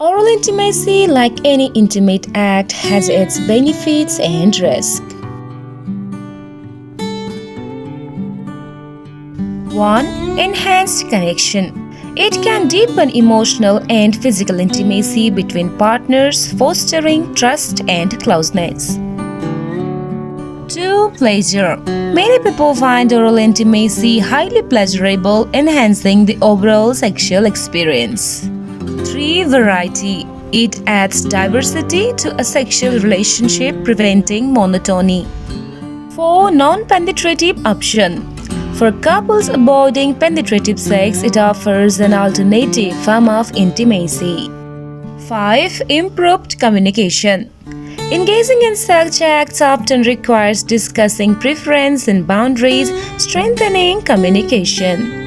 Oral intimacy, like any intimate act, has its benefits and risks. 1. Enhanced connection. It can deepen emotional and physical intimacy between partners, fostering trust and closeness. 2. Pleasure. Many people find oral intimacy highly pleasurable, enhancing the overall sexual experience. 3. Variety. It adds diversity to a sexual relationship, preventing monotony. 4. Non-penetrative option. For couples avoiding penetrative sex, it offers an alternative form of intimacy. 5. Improved communication. Engaging in such acts often requires discussing preference and boundaries, strengthening communication.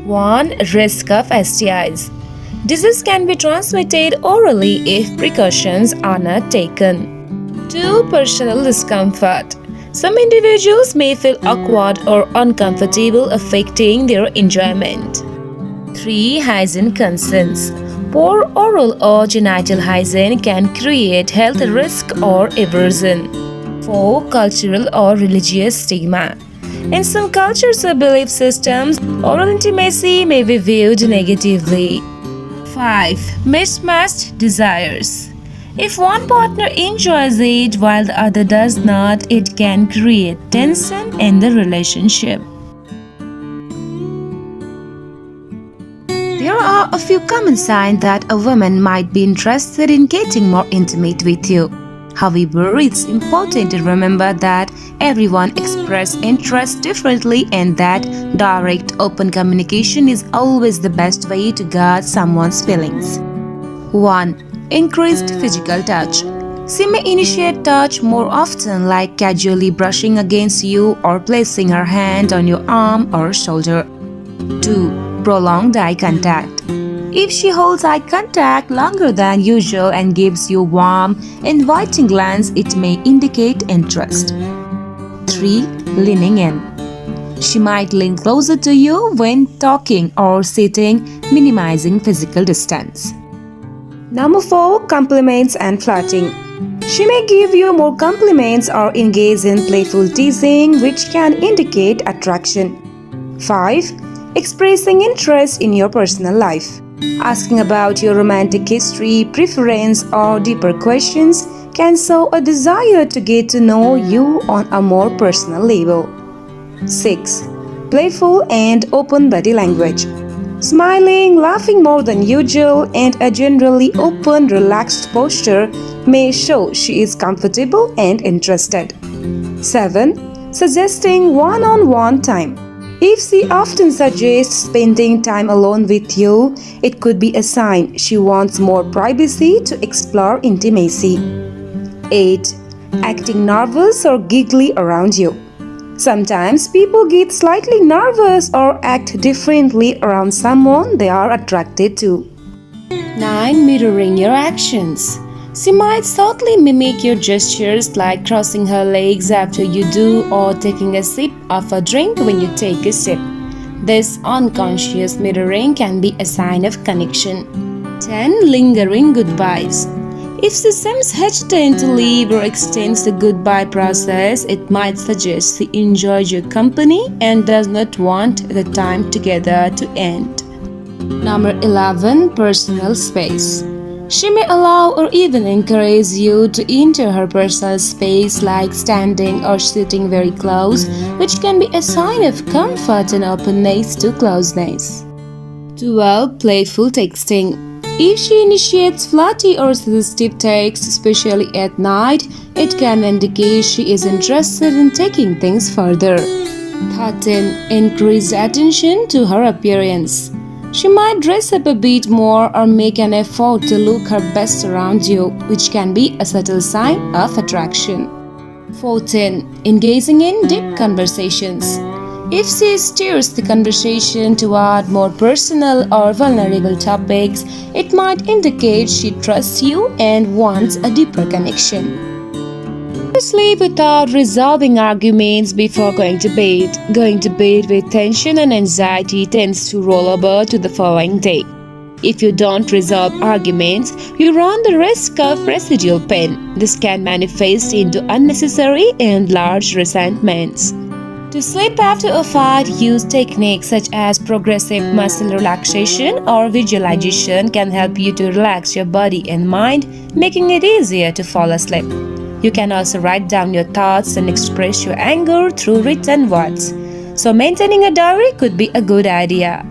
1. Risk of STIs. Disease can be transmitted orally if precautions are not taken. 2. Personal discomfort. Some individuals may feel awkward or uncomfortable, affecting their enjoyment. 3. Hygiene concerns. Poor oral or genital hygiene can create health risk or aversion. 4. Cultural or religious stigma. In some cultures or belief systems, oral intimacy may be viewed negatively. 5. Mismatched desires. If one partner enjoys it while the other does not, it can create tension in the relationship. There are a few common signs that a woman might be interested in getting more intimate with you. However, it's important to remember that everyone expresses interest differently and that direct, open communication is always the best way to guard someone's feelings. 1. Increased physical touch. She may initiate touch more often, like casually brushing against you or placing her hand on your arm or shoulder. 2. Prolonged eye contact. If she holds eye contact longer than usual and gives you warm, inviting glance, it may indicate interest. 3. Leaning in. She might lean closer to you when talking or sitting, minimizing physical distance. Number 4. Compliments and flirting. She may give you more compliments or engage in playful teasing, which can indicate attraction. 5. Expressing interest in your personal life. Asking about your romantic history, preference, or deeper questions can show a desire to get to know you on a more personal level. 6. Playful and open body language. Smiling, laughing more than usual, and a generally open, relaxed posture may show she is comfortable and interested. 7. Suggesting one-on-one time. If she often suggests spending time alone with you, it could be a sign she wants more privacy to explore intimacy. 8. Acting nervous or giggly around you. Sometimes people get slightly nervous or act differently around someone they are attracted to. 9. Mirroring your actions. She might subtly mimic your gestures, like crossing her legs after you do or taking a sip of a drink when you take a sip. This unconscious mirroring can be a sign of connection. 10. Lingering goodbyes. If she seems hesitant to leave or extends the goodbye process, it might suggest she enjoys your company and does not want the time together to end. Number 11. Personal space. She may allow or even encourage you to enter her personal space, like standing or sitting very close, which can be a sign of comfort and openness to closeness. 12. Playful texting. If she initiates flirty or suggestive texts, especially at night, it can indicate she is interested in taking things further. 13. Increased attention to her appearance. She might dress up a bit more or make an effort to look her best around you, which can be a subtle sign of attraction. 14. Engaging in deep conversations. If she steers the conversation toward more personal or vulnerable topics, it might indicate she trusts you and wants a deeper connection. Sleep without resolving arguments before going to bed. Going to bed with tension and anxiety tends to roll over to the following day. If you don't resolve arguments, you run the risk of residual pain. This can manifest into unnecessary and large resentments. To sleep after a fight, use techniques such as progressive muscle relaxation or visualization can help you to relax your body and mind, making it easier to fall asleep. You can also write down your thoughts and express your anger through written words. So maintaining a diary could be a good idea.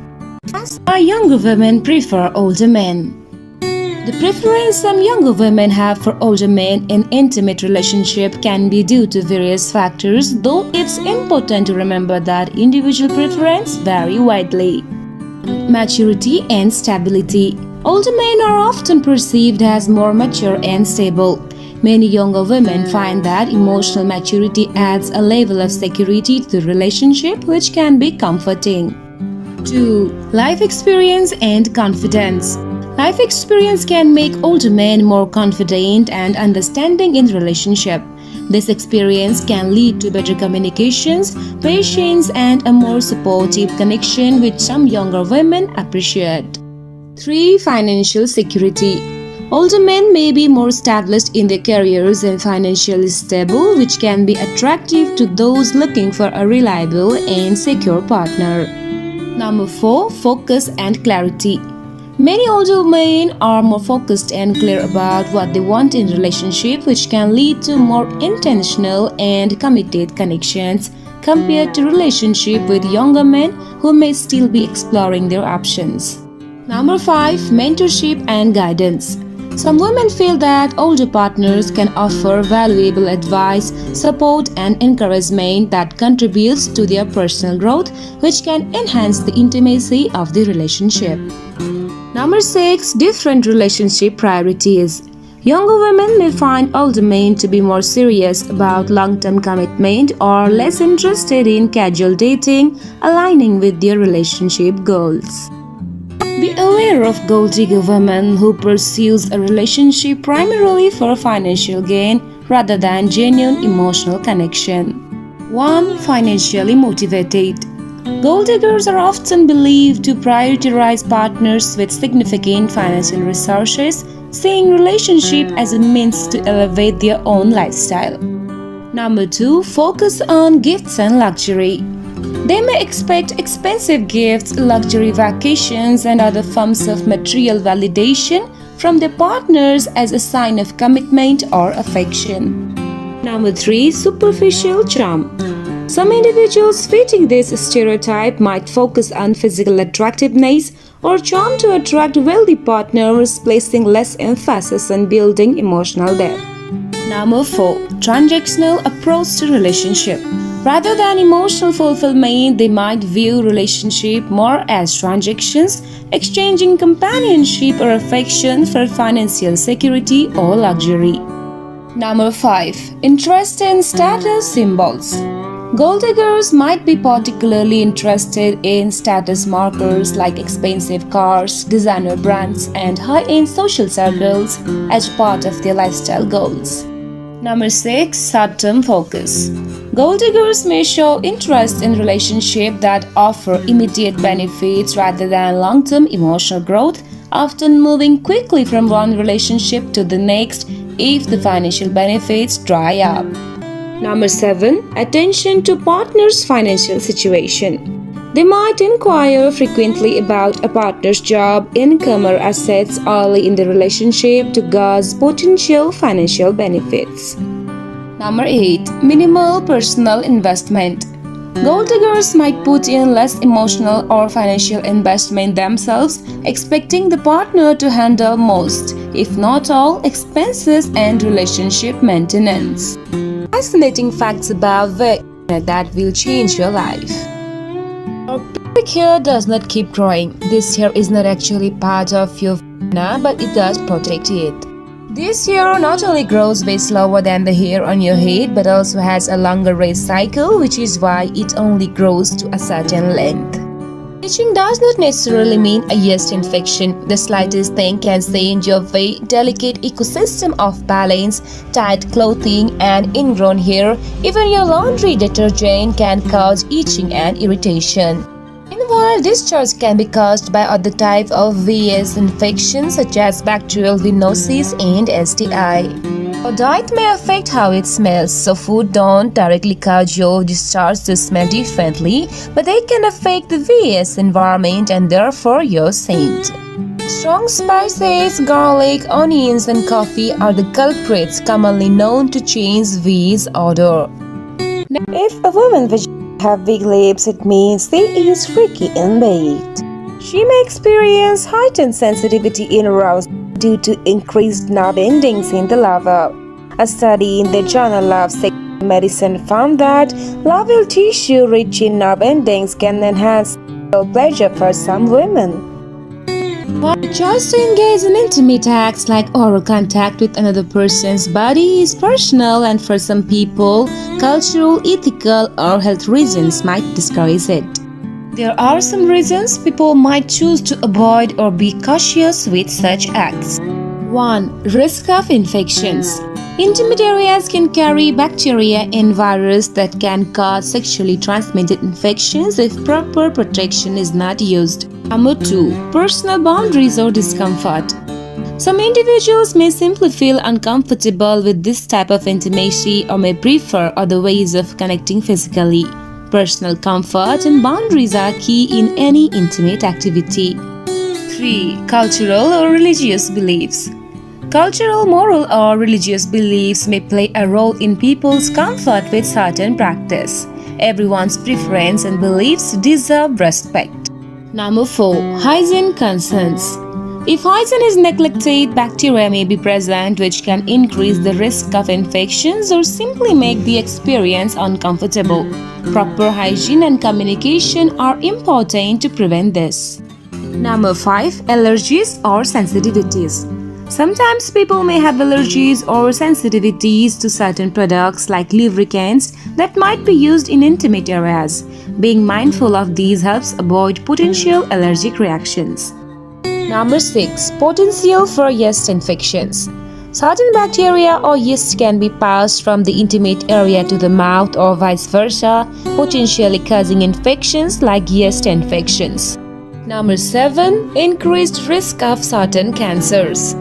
Why younger women prefer older men? The preference some younger women have for older men in intimate relationship can be due to various factors, though it's important to remember that individual preferences vary widely. Maturity and stability. Older men are often perceived as more mature and stable. Many younger women find that emotional maturity adds a level of security to the relationship, which can be comforting. 2. Life experience and confidence. Life experience can make older men more confident and understanding in relationship. This experience can lead to better communications, patience, and a more supportive connection which some younger women appreciate. 3. Financial security. Older men may be more established in their careers and financially stable, which can be attractive to those looking for a reliable and secure partner. Number 4. Focus and clarity. Many older men are more focused and clear about what they want in relationship, which can lead to more intentional and committed connections compared to relationship with younger men who may still be exploring their options. Number 5. Mentorship and guidance. Some women feel that older partners can offer valuable advice, support, and encouragement that contributes to their personal growth, which can enhance the intimacy of the relationship. Number 6. Different relationship priorities. Younger women may find older men to be more serious about long-term commitment or less interested in casual dating, aligning with their relationship goals. Be aware of gold digger women who pursues a relationship primarily for financial gain rather than genuine emotional connection. 1. Financially motivated. Gold diggers are often believed to prioritize partners with significant financial resources, seeing relationship as a means to elevate their own lifestyle. Number 2. Focus on gifts and luxury. They may expect expensive gifts, luxury vacations, and other forms of material validation from their partners as a sign of commitment or affection. Number 3. Superficial charm. Some individuals fitting this stereotype might focus on physical attractiveness or charm to attract wealthy partners, placing less emphasis on building emotional depth. Number 4. Transactional approach to relationship. Rather than emotional fulfillment, they might view relationship more as transactions, exchanging companionship or affection for financial security or luxury. Number 5. Interest in status symbols. Gold diggers might be particularly interested in status markers like expensive cars, designer brands, and high-end social circles as part of their lifestyle goals. Number 6. Short-term focus. Gold diggers may show interest in relationships that offer immediate benefits rather than long-term emotional growth, often moving quickly from one relationship to the next if the financial benefits dry up. Number 7. Attention to partner's financial situation. They might inquire frequently about a partner's job, income, or assets early in the relationship to gauge potential financial benefits. Number 8. Minimal personal investment. Gold diggers might put in less emotional or financial investment themselves, expecting the partner to handle most, if not all, expenses and relationship maintenance. Fascinating facts about vagina that will change your life. Our pubic hair does not keep growing. This hair is not actually part of your vagina, but it does protect it. This hair not only grows way slower than the hair on your head, but also has a longer race cycle, which is why it only grows to a certain length. Itching does not necessarily mean a yeast infection. The slightest thing can change your very delicate ecosystem of balance, tight clothing, and ingrown hair. Even your laundry detergent can cause itching and irritation. Meanwhile, discharge can be caused by other types of VS infections such as bacterial venosis and STI. Your diet may affect how it smells, so food don't directly cause your discharge to smell differently, but they can affect the VS environment and therefore your scent. Strong spices, garlic, onions, and coffee are the culprits commonly known to change VS odor. If a woman have big lips, it means she is freaky in bed. She may experience heightened sensitivity in arousal due to increased nerve endings in the larva. A study in the Journal of Sexual Medicine found that larval tissue rich in nerve endings can enhance sexual pleasure for some women. While the choice to engage in intimate acts like oral contact with another person's body is personal, and for some people, cultural, ethical, or health reasons might discourage it. There are some reasons people might choose to avoid or be cautious with such acts. 1. Risk of infections. Intimate areas can carry bacteria and virus that can cause sexually transmitted infections if proper protection is not used. Number 2. Personal boundaries or discomfort. Some individuals may simply feel uncomfortable with this type of intimacy or may prefer other ways of connecting physically. Personal comfort and boundaries are key in any intimate activity. 3. Cultural or religious beliefs. Cultural, moral, or religious beliefs may play a role in people's comfort with certain practice. Everyone's preference and beliefs deserve respect. Number 4. Hygiene concerns. If hygiene is neglected, bacteria may be present which can increase the risk of infections or simply make the experience uncomfortable. Proper hygiene and communication are important to prevent this. Number 5. Allergies or sensitivities. Sometimes people may have allergies or sensitivities to certain products like lubricants that might be used in intimate areas. Being mindful of these helps avoid potential allergic reactions. Number 6. Potential for yeast infections. Certain bacteria or yeast can be passed from the intimate area to the mouth or vice versa, potentially causing infections like yeast infections. Number 7. Increased risk of certain cancers.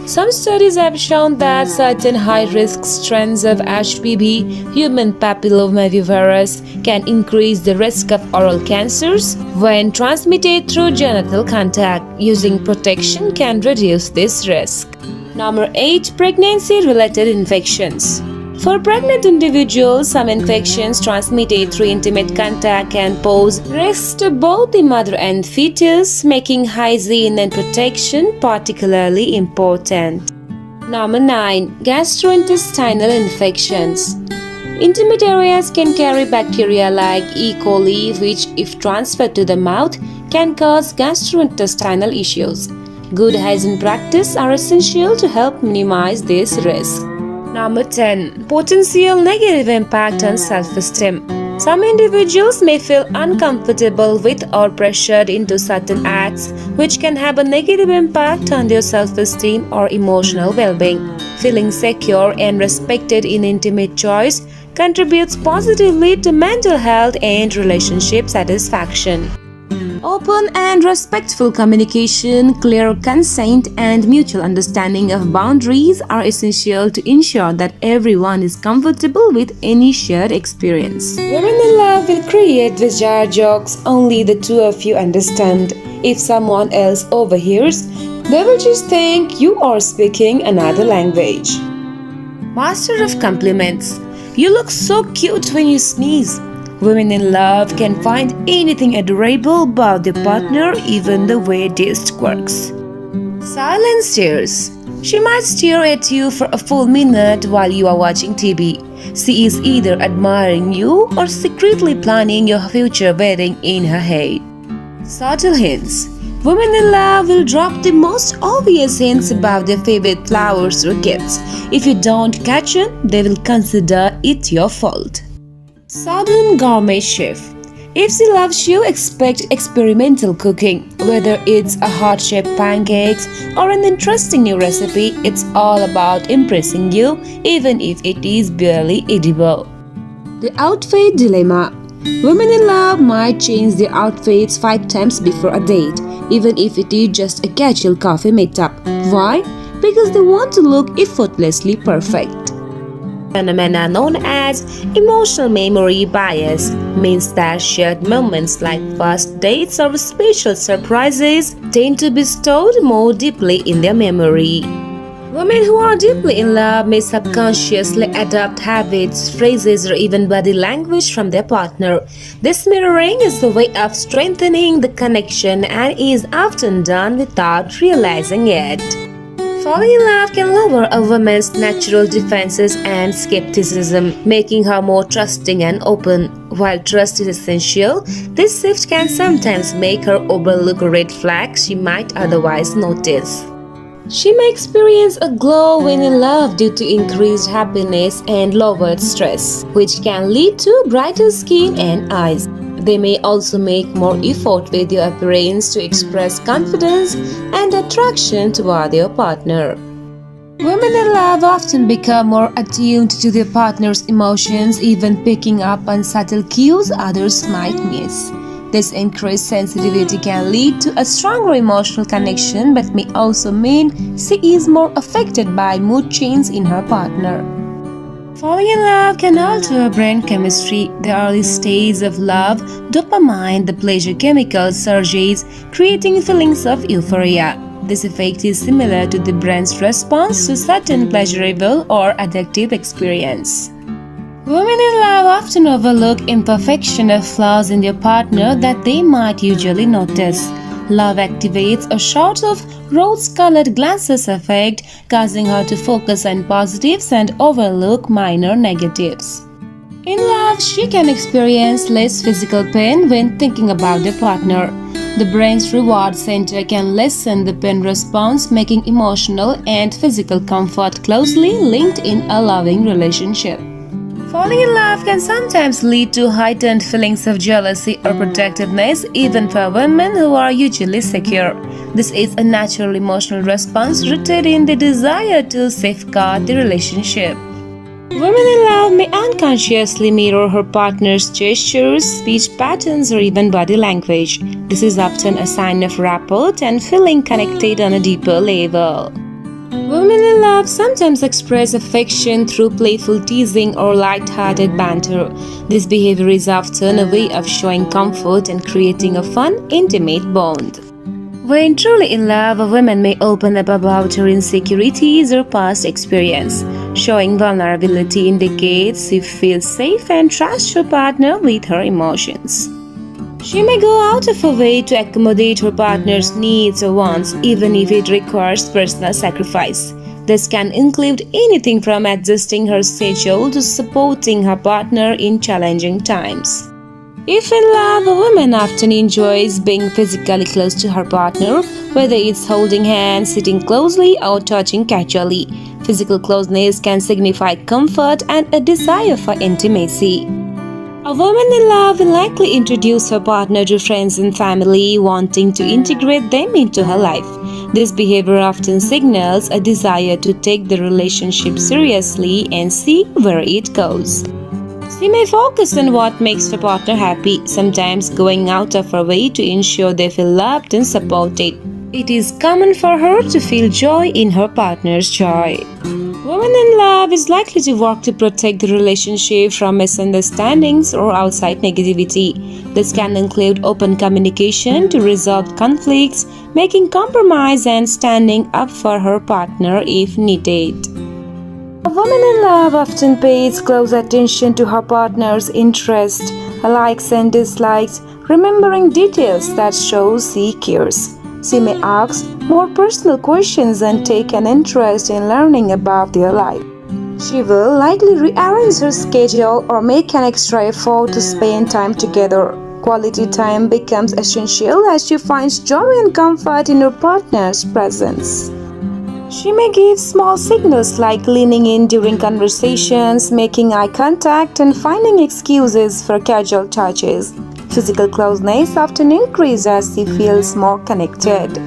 Some studies have shown that certain high-risk strains of HPV, human papillomavirus, can increase the risk of oral cancers when transmitted through genital contact. Using protection can reduce this risk. Number 8. Pregnancy-related infections. For pregnant individuals, some infections transmitted through intimate contact can pose risks to both the mother and fetus, making hygiene and protection particularly important. Number 9. Gastrointestinal infections. Intimate areas can carry bacteria like E. coli, which, if transferred to the mouth, can cause gastrointestinal issues. Good hygiene practices are essential to help minimize this risk. Number 10. Potential negative impact on self-esteem. Some individuals may feel uncomfortable with or pressured into certain acts, which can have a negative impact on their self-esteem or emotional well-being. Feeling secure and respected in intimate choice contributes positively to mental health and relationship satisfaction. Open and respectful communication, clear consent, and mutual understanding of boundaries are essential to ensure that everyone is comfortable with any shared experience. Women in love will create bizarre jokes only the two of you understand. If someone else overhears, they will just think you are speaking another language. Master of compliments. You look so cute when you sneeze. Women in love can find anything adorable about their partner, even the way they squirks. Silent stares. She might stare at you for a full minute while you are watching TV. She is either admiring you or secretly planning your future wedding in her head. Subtle hints. Women in love will drop the most obvious hints about their favorite flowers or gifts. If you don't catch it, they will consider it your fault. Southern gourmet chef. If she loves you, expect experimental cooking. Whether it's a heart-shaped pancakes or an interesting new recipe, it's all about impressing you, even if it is barely edible. The outfit dilemma. Women in love might change their outfits 5 times before a date, even if it is just a casual coffee meetup. Why? Because they want to look effortlessly perfect. Phenomena known as emotional memory bias means that shared moments like first dates or special surprises tend to be stored more deeply in their memory. Women who are deeply in love may subconsciously adopt habits, phrases, or even body language from their partner. This mirroring is a way of strengthening the connection and is often done without realizing it. Falling in love can lower a woman's natural defenses and skepticism, making her more trusting and open. While trust is essential, this shift can sometimes make her overlook red flags she might otherwise notice. She may experience a glow when in love due to increased happiness and lowered stress, which can lead to brighter skin and eyes. They may also make more effort with their appearance to express confidence and attraction toward their partner. Women in love often become more attuned to their partner's emotions, even picking up on subtle cues others might miss. This increased sensitivity can lead to a stronger emotional connection but may also mean she is more affected by mood changes in her partner. Falling in love can alter brain chemistry. The early stage of love, dopamine, the pleasure chemical surges, creating feelings of euphoria. This effect is similar to the brain's response to certain pleasurable or addictive experience. Women in love often overlook imperfection or flaws in their partner that they might usually notice. Love activates a sort of rose-colored glasses effect, causing her to focus on positives and overlook minor negatives. In love, she can experience less physical pain when thinking about their partner. The brain's reward center can lessen the pain response, making emotional and physical comfort closely linked in a loving relationship. Falling in love can sometimes lead to heightened feelings of jealousy or protectiveness, even for women who are usually secure. This is a natural emotional response rooted in the desire to safeguard the relationship. Women in love may unconsciously mirror her partner's gestures, speech patterns, or even body language. This is often a sign of rapport and feeling connected on a deeper level. Women in love sometimes express affection through playful teasing or light-hearted banter. This behavior is often a way of showing comfort and creating a fun, intimate bond. When truly in love, a woman may open up about her insecurities or past experience. Showing vulnerability indicates she feels safe and trusts her partner with her emotions. She may go out of her way to accommodate her partner's needs or wants, even if it requires personal sacrifice. This can include anything from adjusting her schedule to supporting her partner in challenging times. If in love, a woman often enjoys being physically close to her partner, whether it's holding hands, sitting closely, or touching casually. Physical closeness can signify comfort and a desire for intimacy. A woman in love will likely introduce her partner to friends and family, wanting to integrate them into her life. This behavior often signals a desire to take the relationship seriously and see where it goes. She may focus on what makes her partner happy, sometimes going out of her way to ensure they feel loved and supported. It is common for her to feel joy in her partner's joy. Women in love is likely to work to protect the relationship from misunderstandings or outside negativity. This can include open communication to resolve conflicts, making compromise and standing up for her partner if needed. A woman in love often pays close attention to her partner's interests, likes and dislikes, remembering details that show she cares. She may ask more personal questions and take an interest in learning about their life. She will likely rearrange her schedule or make an extra effort to spend time together. Quality time becomes essential as she finds joy and comfort in her partner's presence. She may give small signals like leaning in during conversations, making eye contact, and finding excuses for casual touches. Physical closeness often increases as she feels more connected.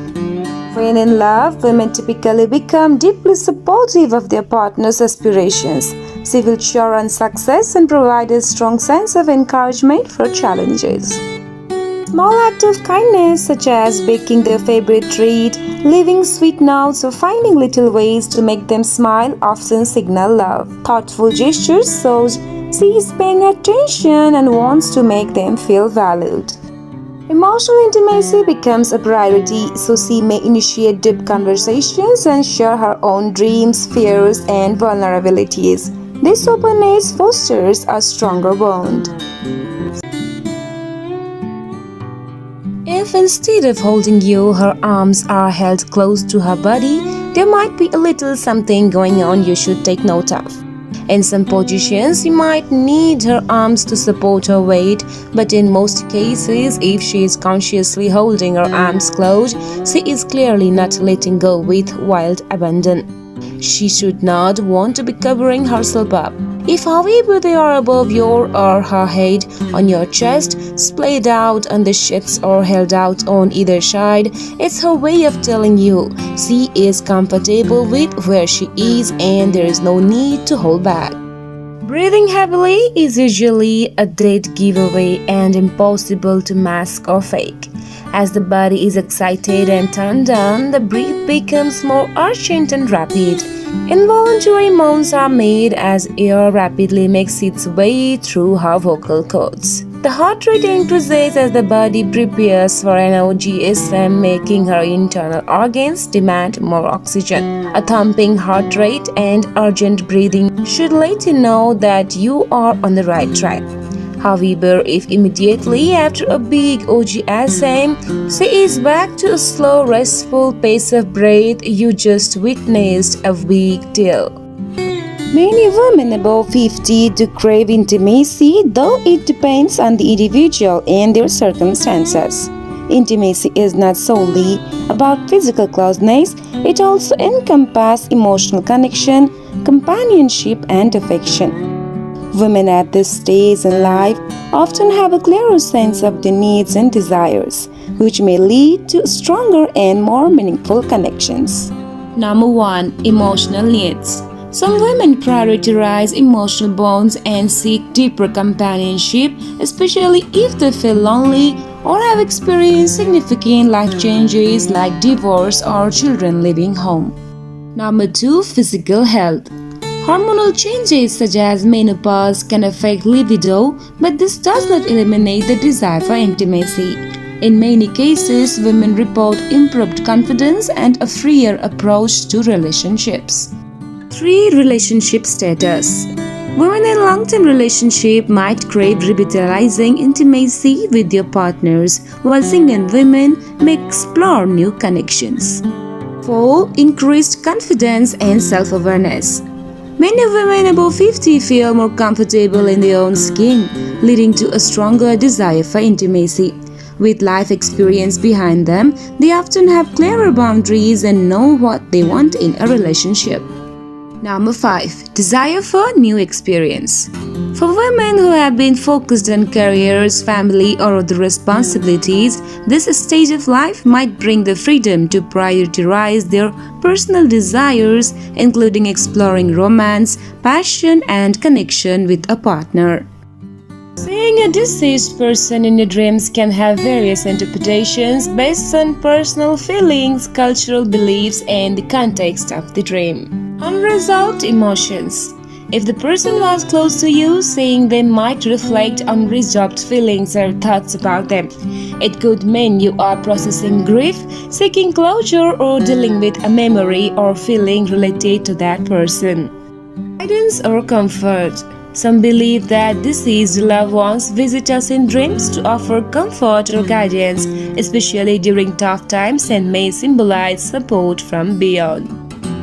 When in love, women typically become deeply supportive of their partner's aspirations. She will cheer on success and provide a strong sense of encouragement for challenges. Small acts of kindness such as baking their favorite treat, leaving sweet notes or finding little ways to make them smile often signal love. Thoughtful gestures show she is paying attention and wants to make them feel valued. Emotional intimacy becomes a priority, so she may initiate deep conversations and share her own dreams, fears, and vulnerabilities. This openness fosters a stronger bond. If instead of holding you, her arms are held close to her body, there might be a little something going on you should take note of. In some positions, you might need her arms to support her weight, but in most cases, if she is consciously holding her arms closed, she is clearly not letting go with wild abandon. She should not want to be covering herself up. If, however, they are above your or her head, on your chest, splayed out on the hips or held out on either side, it's her way of telling you she is comfortable with where she is and there is no need to hold back. Breathing heavily is usually a dead giveaway and impossible to mask or fake. As the body is excited and turned on, the breath becomes more urgent and rapid. Involuntary moans are made as air rapidly makes its way through her vocal cords. The heart rate increases as the body prepares for an orgasm, making her internal organs demand more oxygen. A thumping heart rate and urgent breathing should let you know that you are on the right track. However, if immediately after a big orgasm, she is back to a slow, restful pace of breath, you just witnessed a big deal. Many women above 50 do crave intimacy, though it depends on the individual and their circumstances. Intimacy is not solely about physical closeness, it also encompasses emotional connection, companionship, and affection. Women at this stage in life often have a clearer sense of their needs and desires, which may lead to stronger and more meaningful connections. Number 1. Emotional needs. Some women prioritize emotional bonds and seek deeper companionship, especially if they feel lonely or have experienced significant life changes like divorce or children leaving home. Number 2. Physical health. Hormonal changes such as menopause can affect libido, but this does not eliminate the desire for intimacy. In many cases, women report improved confidence and a freer approach to relationships. 3. Relationship status. Women in long-term relationship might crave revitalizing intimacy with their partners, while single women may explore new connections. 4. Increased confidence and self-awareness. Many women above 50 feel more comfortable in their own skin, leading to a stronger desire for intimacy. With life experience behind them, they often have clearer boundaries and know what they want in a relationship. Number 5. Desire for new experience. For women who have been focused on careers, family, or other responsibilities, this stage of life might bring the freedom to prioritize their personal desires, including exploring romance, passion, and connection with a partner. Seeing a deceased person in your dreams can have various interpretations based on personal feelings, cultural beliefs, and the context of the dream. Unresolved emotions. If the person was close to you, seeing them might reflect unresolved feelings or thoughts about them. It could mean you are processing grief, seeking closure, or dealing with a memory or feeling related to that person. Guidance or comfort. Some believe that deceased loved ones visit us in dreams to offer comfort or guidance, especially during tough times, and may symbolize support from beyond.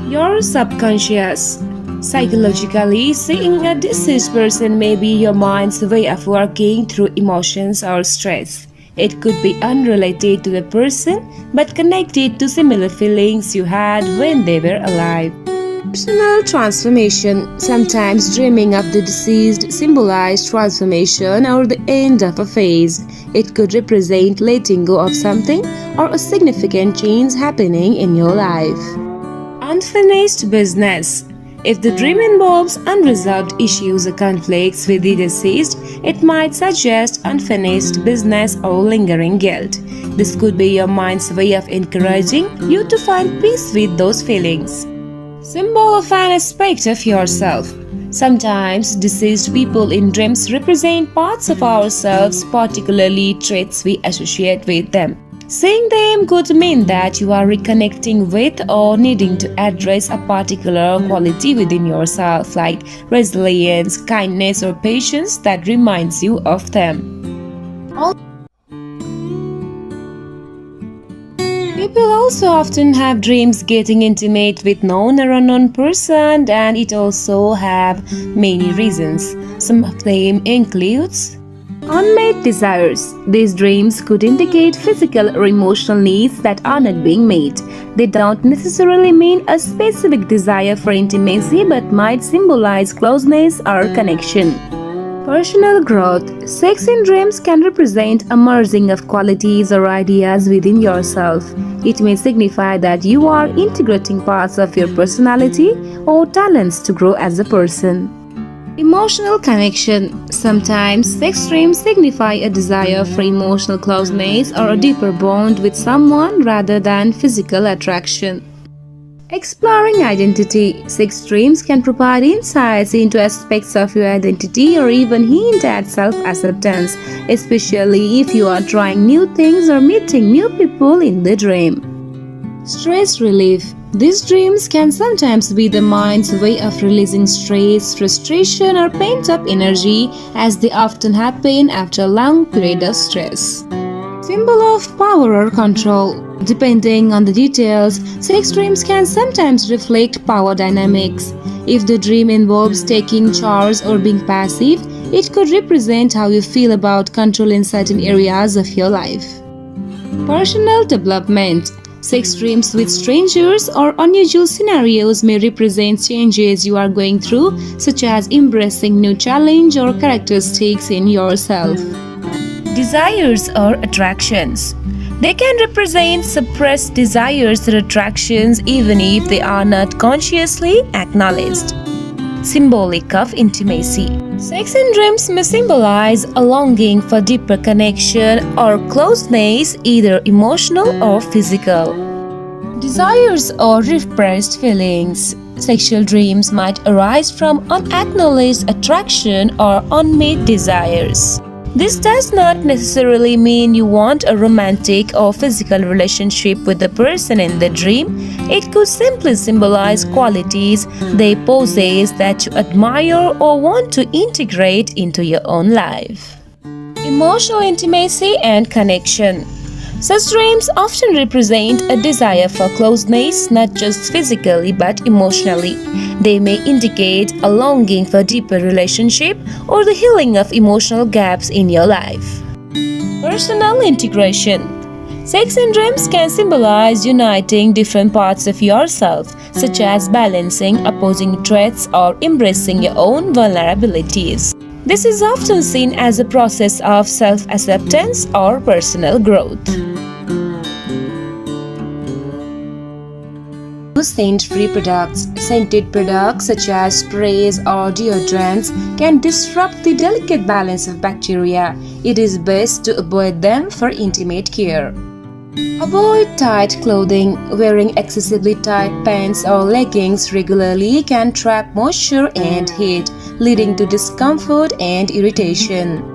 Your subconscious. Psychologically, seeing a deceased person may be your mind's way of working through emotions or stress. It could be unrelated to the person, but connected to similar feelings you had when they were alive. Personal transformation. Sometimes dreaming of the deceased symbolizes transformation or the end of a phase. It could represent letting go of something or a significant change happening in your life. Unfinished business. If the dream involves unresolved issues or conflicts with the deceased, it might suggest unfinished business or lingering guilt. This could be your mind's way of encouraging you to find peace with those feelings. Symbol of an aspect of yourself. Sometimes deceased people in dreams represent parts of ourselves, particularly traits we associate with them. Seeing them could mean that you are reconnecting with or needing to address a particular quality within yourself, like resilience, kindness, or patience that reminds you of them. People also often have dreams getting intimate with known or unknown person, and it also have many reasons. Some of them includes unmet desires. These dreams could indicate physical or emotional needs that are not being met. They don't necessarily mean a specific desire for intimacy but might symbolize closeness or connection. Personal growth. Sex in dreams can represent a merging of qualities or ideas within yourself. It may signify that you are integrating parts of your personality or talents to grow as a person. Emotional connection. Sometimes sex dreams signify a desire for emotional closeness or a deeper bond with someone rather than physical attraction. Exploring identity. Sex dreams can provide insights into aspects of your identity or even hint at self-acceptance, especially if you are trying new things or meeting new people in the dream. Stress relief. These dreams can sometimes be the mind's way of releasing stress, frustration, or pent-up energy, as they often happen after a long period of stress. Symbol of power or control. Depending on the details, sex dreams can sometimes reflect power dynamics. If the dream involves taking charge or being passive, it could represent how you feel about control in certain areas of your life. Personal development. Sex dreams with strangers or unusual scenarios may represent changes you are going through, such as embracing new challenge or characteristics in yourself. Desires or attractions. They can represent suppressed desires or attractions even if they are not consciously acknowledged. Symbolic of intimacy. Sex in dreams may symbolize a longing for deeper connection or closeness, either emotional or physical. Desires or repressed feelings. Sexual dreams might arise from unacknowledged attraction or unmet desires. This does not necessarily mean you want a romantic or physical relationship with the person in the dream. It could simply symbolize qualities they possess that you admire or want to integrate into your own life. Emotional intimacy and connection. Such dreams often represent a desire for closeness, not just physically but emotionally. They may indicate a longing for deeper relationship or the healing of emotional gaps in your life. Personal integration. Sex in dreams can symbolize uniting different parts of yourself, such as balancing opposing traits or embracing your own vulnerabilities. This is often seen as a process of self-acceptance or personal growth. Scent-free products. Scented products such as sprays or deodorants can disrupt the delicate balance of bacteria. It is best to avoid them for intimate care. Avoid tight clothing. Wearing excessively tight pants or leggings regularly can trap moisture and heat, leading to discomfort and irritation.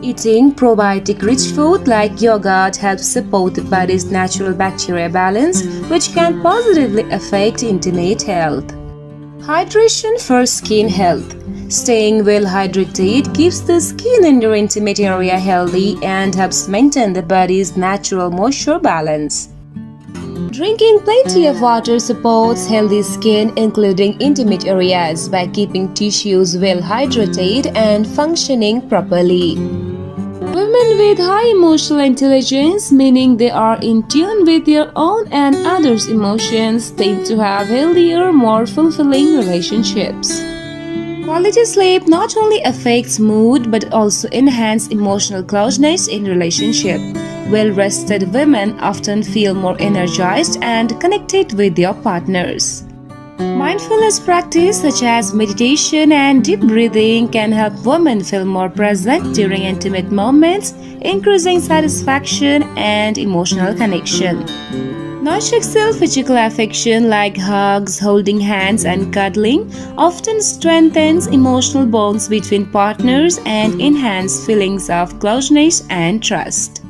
Eating probiotic-rich food like yogurt helps support the body's natural bacteria balance, which can positively affect intimate health. Hydration for skin health. Staying well hydrated keeps the skin in your intimate area healthy and helps maintain the body's natural moisture balance. Drinking plenty of water supports healthy skin, including intimate areas, by keeping tissues well hydrated and functioning properly. Women with high emotional intelligence, meaning they are in tune with their own and others' emotions, tend to have healthier, more fulfilling relationships. Quality sleep not only affects mood but also enhances emotional closeness in relationship. Well-rested women often feel more energized and connected with their partners. Mindfulness practice such as meditation and deep breathing can help women feel more present during intimate moments, increasing satisfaction and emotional connection. Non-sexual physical affection like hugs, holding hands, and cuddling often strengthens emotional bonds between partners and enhance feelings of closeness and trust.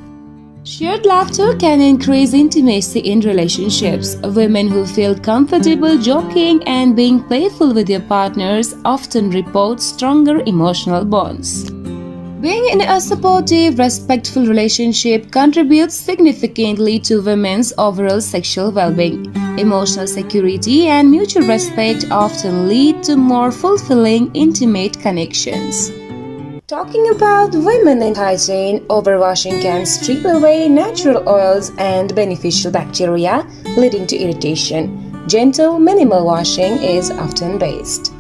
Shared laughter can increase intimacy in relationships. Women who feel comfortable joking and being playful with their partners often report stronger emotional bonds. Being in a supportive, respectful relationship contributes significantly to women's overall sexual well-being. Emotional security and mutual respect often lead to more fulfilling, intimate connections. Talking about women and hygiene, overwashing can strip away natural oils and beneficial bacteria, leading to irritation. Gentle, minimal washing is often best.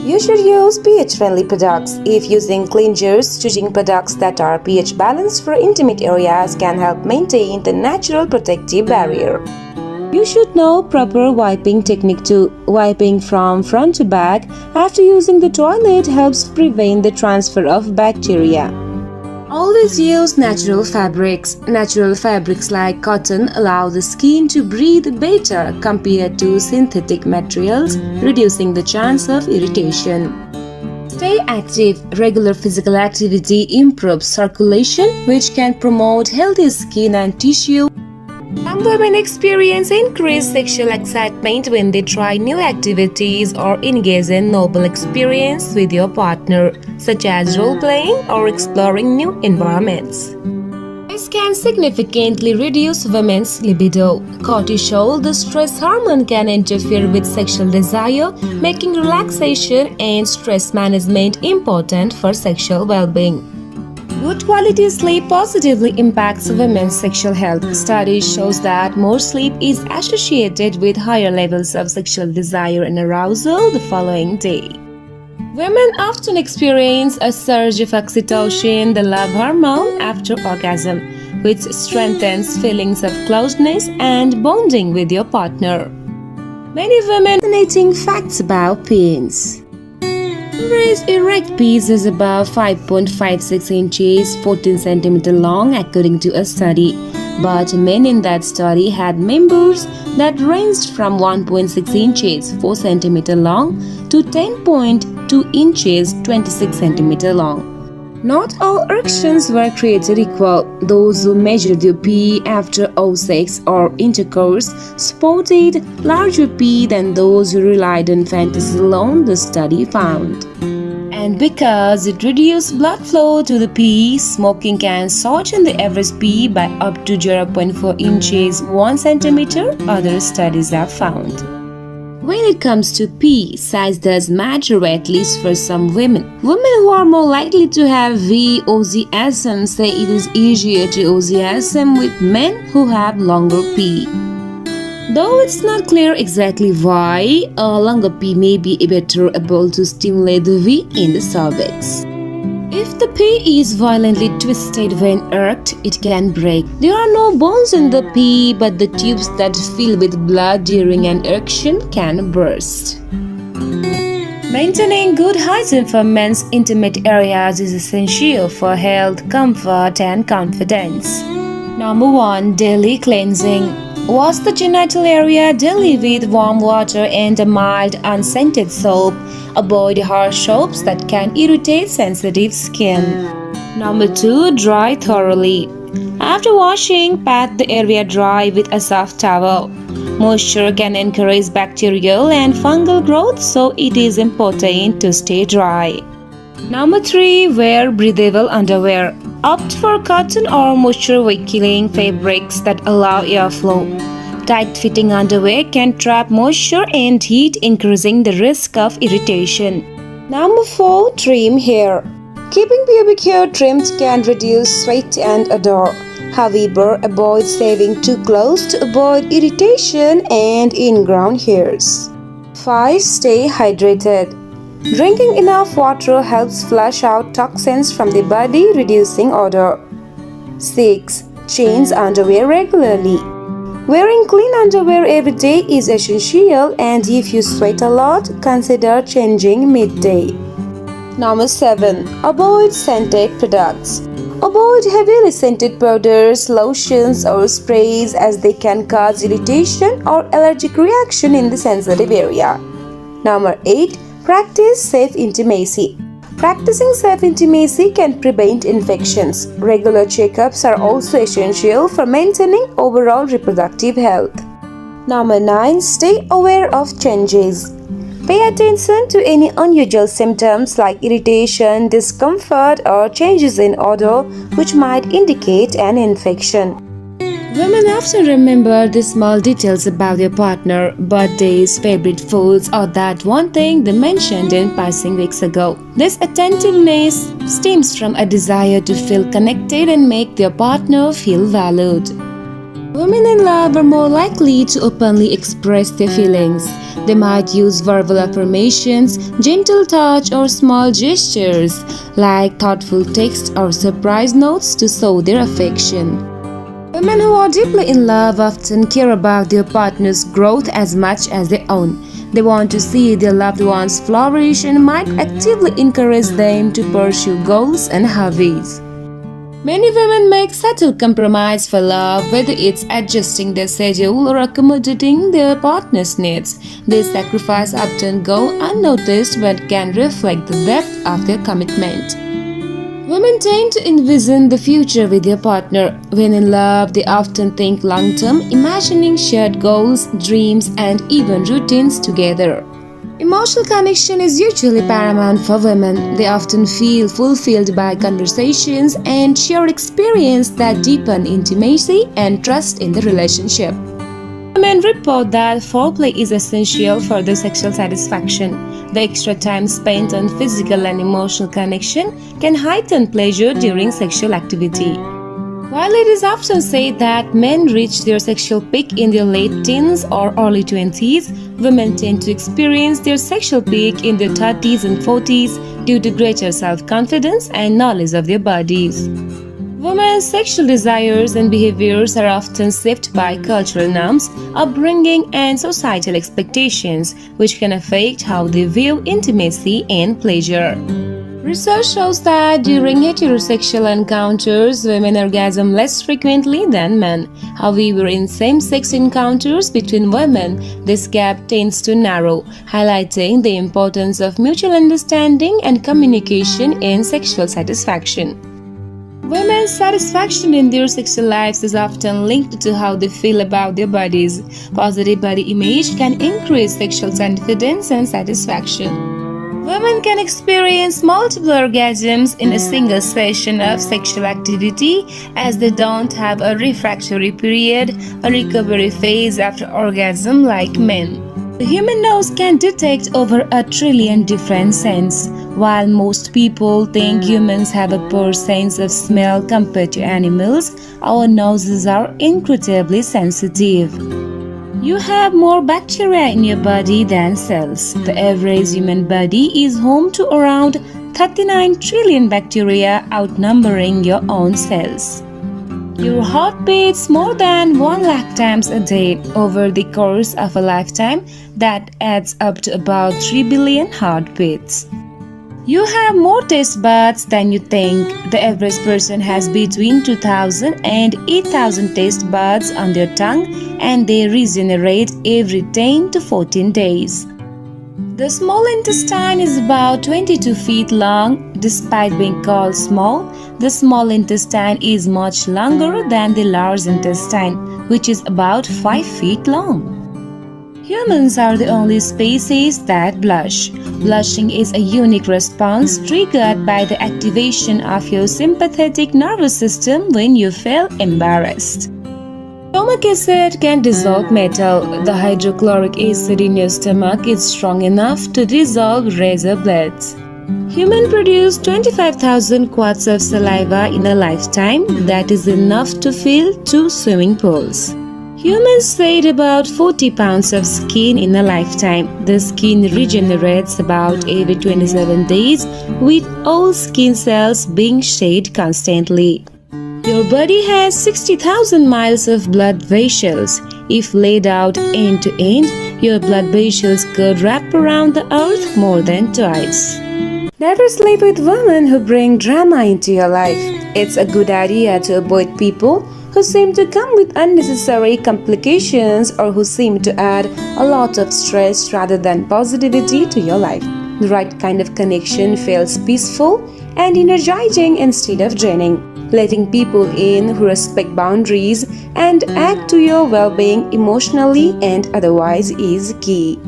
You should use pH-friendly products. If using cleansers, choosing products that are pH balanced for intimate areas can help maintain the natural protective barrier. You should know proper wiping technique too. Wiping from front to back after using the toilet helps prevent the transfer of bacteria. Always use natural fabrics. Natural fabrics like cotton allow the skin to breathe better compared to synthetic materials, reducing the chance of irritation. Stay active. Regular physical activity improves circulation, which can promote healthy skin and tissue. Some women experience increased sexual excitement when they try new activities or engage in novel experience with your partner, such as role-playing or exploring new environments. This can significantly reduce women's libido. Cortisol, the stress hormone, can interfere with sexual desire, making relaxation and stress management important for sexual well-being. Good quality sleep positively impacts women's sexual health. Studies shows that more sleep is associated with higher levels of sexual desire and arousal the following day. Women often experience a surge of oxytocin, the love hormone, after orgasm, which strengthens feelings of closeness and bonding with your partner. Many women fascinating facts about penis. Average erect penis is about 5.56 inches, 14 cm long according to a study. But men in that study had members that ranged from 1.6 inches, 4 cm long to 10.2 inches, 26 cm long. Not all erections were created equal. Those who measured their pee after sex or intercourse sported larger pee than those who relied on fantasy alone, the study found. And because it reduced blood flow to the pee, smoking can shorten the average pee by up to 0.4 inches, 1 centimeter, other studies have found. When it comes to pee, size does matter, at least for some women. Women who are more likely to have VOCSM say it is easier to OCSM with men who have longer pee. Though it's not clear exactly why, a longer pee may be better able to stimulate the V in the cervix. If the pee is violently twisted when erect, it can break. There are no bones in the pee, but the tubes that fill with blood during an erection can burst. Maintaining good hygiene for men's intimate areas is essential for health, comfort, and confidence. Number 1. Daily cleansing. Wash the genital area daily with warm water and a mild, unscented soap. Avoid harsh soaps that can irritate sensitive skin. Number 2. Dry thoroughly. After washing, pat the area dry with a soft towel. Moisture can encourage bacterial and fungal growth, so it is important to stay dry. Number 3. Wear breathable underwear. Opt for cotton or moisture-wicking fabrics that allow airflow. Tight-fitting underwear can trap moisture and heat, increasing the risk of irritation. Number 4. Trim hair. Keeping pubic hair trimmed can reduce sweat and odor. However, avoid shaving too close to avoid irritation and ingrown hairs. 5. Stay hydrated. Drinking enough water helps flush out toxins from the body, reducing odor. 6. Change underwear regularly. Wearing clean underwear every day is essential, and if you sweat a lot, consider changing midday. Number 7. Avoid scented products. Avoid heavily scented powders, lotions, or sprays as they can cause irritation or allergic reaction in the sensitive area. Number 8. Practice safe intimacy. Practicing safe intimacy can prevent infections. Regular checkups are also essential for maintaining overall reproductive health. Number 9. Stay aware of changes. Pay attention to any unusual symptoms like irritation, discomfort, or changes in odor which might indicate an infection. Women often remember the small details about their partner, birthdays, favorite foods, or that one thing they mentioned in passing weeks ago. This attentiveness stems from a desire to feel connected and make their partner feel valued. Women in love are more likely to openly express their feelings. They might use verbal affirmations, gentle touch, or small gestures like thoughtful text or surprise notes to show their affection. Women who are deeply in love often care about their partner's growth as much as their own. They want to see their loved ones flourish and might actively encourage them to pursue goals and hobbies. Many women make subtle compromise for love, whether it's adjusting their schedule or accommodating their partner's needs. This sacrifice often go unnoticed but can reflect the depth of their commitment. Women tend to envision the future with their partner. When in love, they often think long-term, imagining shared goals, dreams, and even routines together. Emotional connection is usually paramount for women. They often feel fulfilled by conversations and share experience that deepen intimacy and trust in the relationship. Women report that foreplay is essential for their sexual satisfaction. The extra time spent on physical and emotional connection can heighten pleasure during sexual activity. While it is often said that men reach their sexual peak in their late teens or early 20s, women tend to experience their sexual peak in their 30s and 40s due to greater self-confidence and knowledge of their bodies. Women's sexual desires and behaviors are often shaped by cultural norms, upbringing, and societal expectations, which can affect how they view intimacy and pleasure. Research shows that during heterosexual encounters, women orgasm less frequently than men. However, in same-sex encounters between women, this gap tends to narrow, highlighting the importance of mutual understanding and communication in sexual satisfaction. Women's satisfaction in their sexual lives is often linked to how they feel about their bodies. Positive body image can increase sexual confidence and satisfaction. Women can experience multiple orgasms in a single session of sexual activity as they don't have a refractory period, a recovery phase after orgasm like men. The human nose can detect over 1 trillion different scents. While most people think humans have a poor sense of smell compared to animals, our noses are incredibly sensitive. You have more bacteria in your body than cells. The average human body is home to around 39 trillion bacteria, outnumbering your own cells. Your heart beats more than 1 lakh times a day. Over the course of a lifetime, that adds up to about 3 billion heartbeats. You have more taste buds than you think. The average person has between 2,000 and 8,000 taste buds on their tongue, and they regenerate every 10 to 14 days. The small intestine is about 22 feet long. Despite being called small, the small intestine is much longer than the large intestine, which is about 5 feet long. Humans are the only species that blush. Blushing is a unique response triggered by the activation of your sympathetic nervous system when you feel embarrassed. Stomach acid can dissolve metal. The hydrochloric acid in your stomach is strong enough to dissolve razor blades. Humans produce 25,000 quarts of saliva in a lifetime. That is enough to fill 2 swimming pools. Humans shed about 40 pounds of skin in a lifetime. The skin regenerates about every 27 days, with all skin cells being shed constantly. Your body has 60,000 miles of blood vessels. If laid out end to end, your blood vessels could wrap around the earth more than twice. Never sleep with women who bring drama into your life. It's a good idea to avoid people who seem to come with unnecessary complications or who seem to add a lot of stress rather than positivity to your life. The right kind of connection feels peaceful and energizing instead of draining. Letting people in who respect boundaries and add to your well-being emotionally and otherwise is key.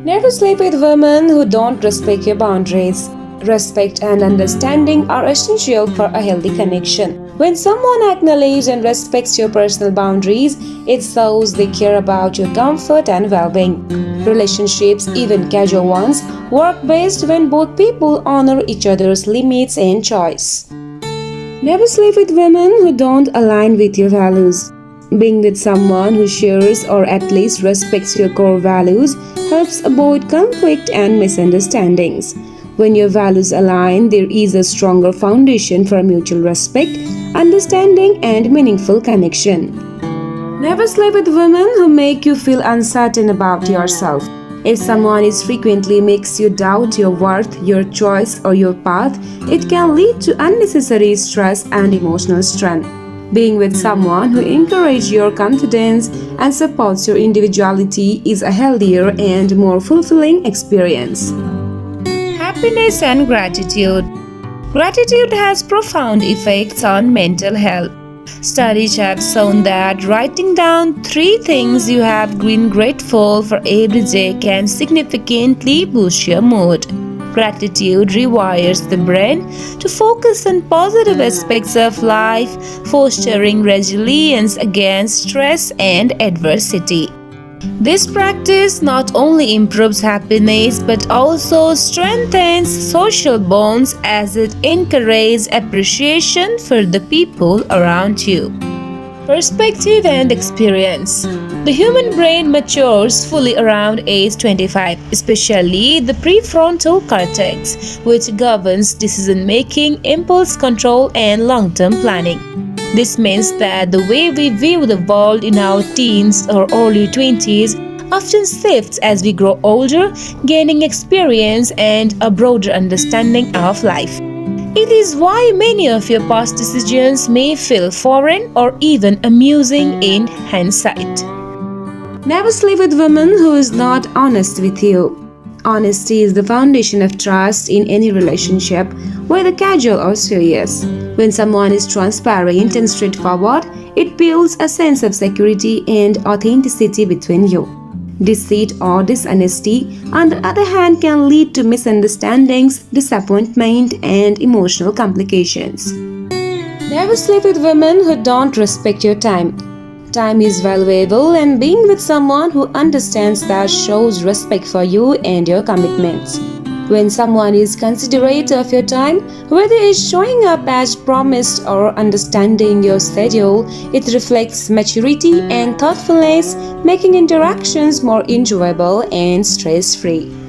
Never sleep with women who don't respect your boundaries. Respect and understanding are essential for a healthy connection. When someone acknowledges and respects your personal boundaries, it shows they care about your comfort and well-being. Relationships, even casual ones, work best when both people honor each other's limits and choice. Never sleep with women who don't align with your values. Being with someone who shares or at least respects your core values helps avoid conflict and misunderstandings. When your values align, there is a stronger foundation for mutual respect, understanding, and meaningful connection. Never sleep with women who make you feel uncertain about yourself. If someone is frequently makes you doubt your worth, your choice, or your path, it can lead to unnecessary stress and emotional strain. Being with someone who encourages your confidence and supports your individuality is a healthier and more fulfilling experience. Happiness and gratitude. Gratitude has profound effects on mental health. Studies have shown that writing down 3 things you have been grateful for every day can significantly boost your mood. Gratitude rewires the brain to focus on positive aspects of life, fostering resilience against stress and adversity. This practice not only improves happiness but also strengthens social bonds as it encourages appreciation for the people around you. Perspective and experience. The human brain matures fully around age 25, especially the prefrontal cortex, which governs decision making, impulse control, and long term planning. This means that the way we view the world in our teens or early 20s often shifts as we grow older, gaining experience and a broader understanding of life. It is why many of your past decisions may feel foreign or even amusing in hindsight. Never sleep with women who is not honest with you. Honesty is the foundation of trust in any relationship, whether casual or serious. When someone is transparent and straightforward, it builds a sense of security and authenticity between you. Deceit or dishonesty, on the other hand, can lead to misunderstandings, disappointment, and emotional complications. Never sleep with women who don't respect your time. Time is valuable, and being with someone who understands that shows respect for you and your commitments. When someone is considerate of your time, whether it's showing up as promised or understanding your schedule, it reflects maturity and thoughtfulness, making interactions more enjoyable and stress-free.